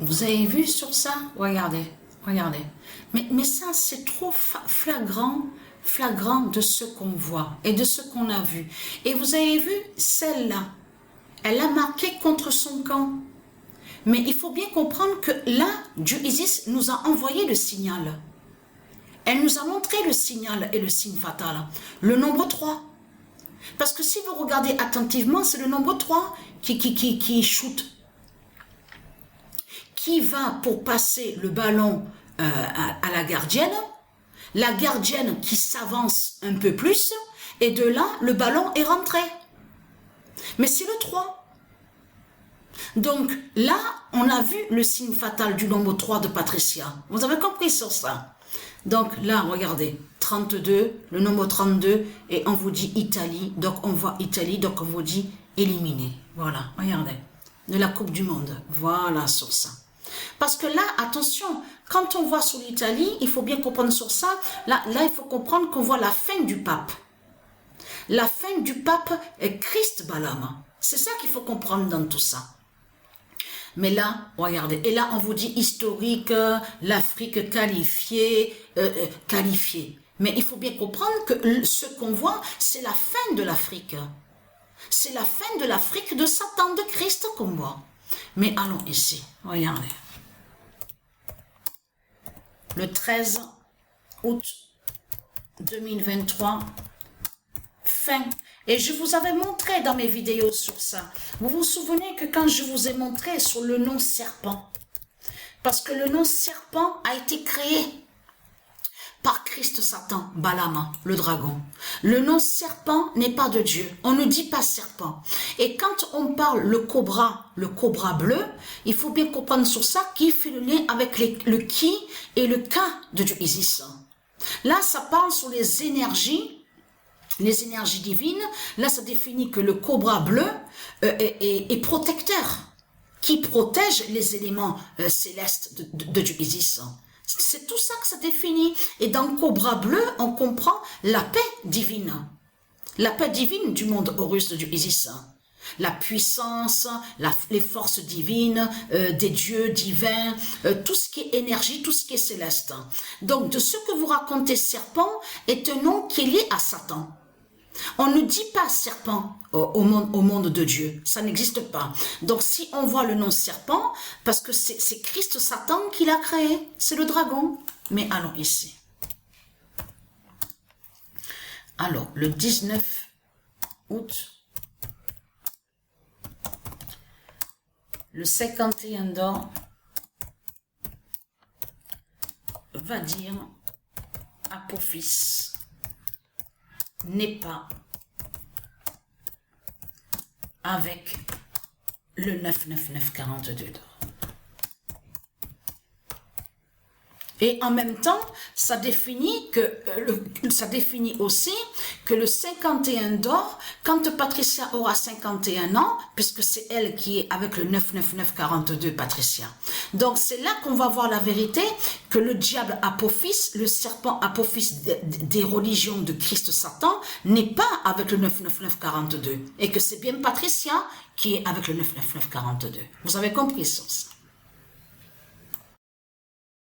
Vous avez vu sur ça? Regardez, regardez. Mais ça, c'est trop flagrant de ce qu'on voit et de ce qu'on a vu. Et vous avez vu, celle-là, elle a marqué contre son camp. Mais il faut bien comprendre que là, Dieu Isis nous a envoyé le signal. Elle nous a montré le signal et le signe fatal. Le nombre 3. Parce que si vous regardez attentivement, c'est le nombre 3 qui shoot. Qui va pour passer le ballon à la gardienne qui s'avance un peu plus, et de là, le ballon est rentré. Mais c'est le 3. Donc là, on a vu le signe fatal du nombre 3 de Patricia. Vous avez compris sur ça? Donc là, regardez, 32, le nombre 32, et on vous dit Italie, donc on voit Italie, donc on vous dit éliminé. Voilà, regardez, de la Coupe du Monde. Voilà sur ça. Parce que là, attention, quand on voit sur l'Italie, il faut bien comprendre sur ça, là il faut comprendre qu'on voit la fin du pape. La fin du pape est Christ Balaam. C'est ça qu'il faut comprendre dans tout ça. Mais là, regardez, et là on vous dit historique, l'Afrique qualifiée, Mais il faut bien comprendre que ce qu'on voit, c'est la fin de l'Afrique. C'est la fin de l'Afrique de Satan, de Christ qu'on voit. Mais allons ici, regardez. Le 13 août 2023, fin. Et je vous avais montré dans mes vidéos sur ça. Vous vous souvenez que quand je vous ai montré sur le nom serpent, parce que le nom serpent a été créé par Christ Satan, Balaam, le dragon. Le nom serpent n'est pas de Dieu. On ne dit pas serpent. Et quand on parle le cobra bleu, il faut bien comprendre sur ça qui fait le lien avec le qui et le ka de Dieu Isis. Là, ça parle sur les énergies divines. Là, ça définit que le cobra bleu est protecteur, qui protège les éléments célestes de Dieu Isis. C'est tout ça que ça définit. Et dans Cobra bleu, on comprend la paix divine. La paix divine du monde Horus de Dieu Isis. La puissance, les forces divines, des dieux divins, tout ce qui est énergie, tout ce qui est céleste. Donc, de ce que vous racontez, serpent est un nom qui est lié à Satan. On ne dit pas serpent au monde de Dieu, ça n'existe pas. Donc si on voit le nom serpent, parce que c'est Christ Satan qui l'a créé, c'est le dragon. Mais allons ici. Alors, le 19 août, le 51 d'or va dire Apophis n'est pas avec le 99942 d'or. Et en même temps, ça définit aussi que le 51 d'or, quand Patricia aura 51 ans, puisque c'est elle qui est avec le 99942 Patricia. Donc c'est là qu'on va voir la vérité, que le diable Apophis, le serpent Apophis des religions de Christ Satan, n'est pas avec le 99942. Et que c'est bien Patricia qui est avec le 99942. Vous avez compris ça?